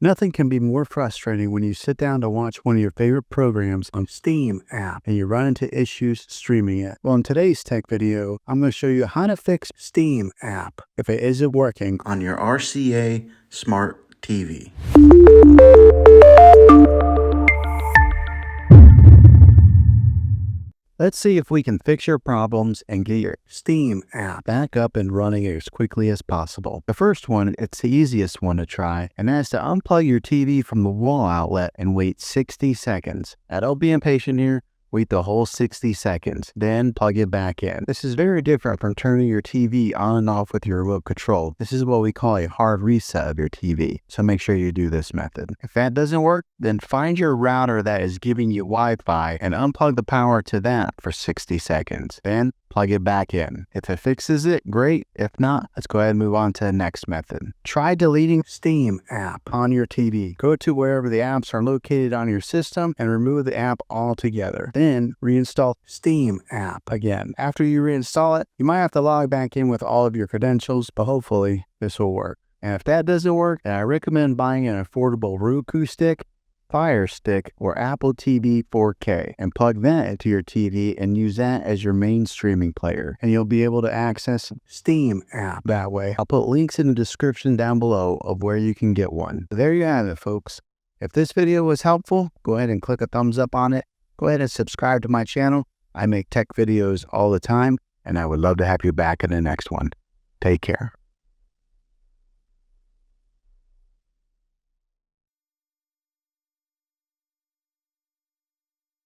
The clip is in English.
Nothing can be more frustrating when you sit down to watch one of your favorite programs on Steam app and you run into issues streaming it. Well, in today's tech video, I'm going to show you how to fix Steam app if it isn't working on your RCA smart TV. Let's see if we can fix your problems and get your Steam app back up and running as quickly as possible. The first one, it's the easiest one to try, and that's to unplug your TV from the wall outlet and wait 60 seconds. Now, don't be impatient here. Wait the whole 60 seconds, then plug it back in. This is very different from turning your TV on and off with your remote control. This is what we call a hard reset of your TV, so make sure you do this method. If that doesn't work, then find your router that is giving you Wi-Fi and unplug the power to that for 60 seconds. Then plug it back in. If it fixes it, great. If not, let's go ahead and move on to the next method. Try deleting Steam app on your TV. Go to wherever the apps are located on your system and remove the app altogether. Then reinstall Steam app again. After you reinstall it, you might have to log back in with all of your credentials, but hopefully this will work. And if that doesn't work, then I recommend buying an affordable Roku stick, Fire Stick, or Apple TV 4K and plug that into your TV and use that as your main streaming player, and you'll be able to access Steam app that way. I'll put links in the description down below of where you can get one. There you have it, folks. If this video was helpful, go ahead and click a thumbs up on it. Go ahead and subscribe to my channel. I make tech videos all the time, and I would love to have you back in the next one. Take care.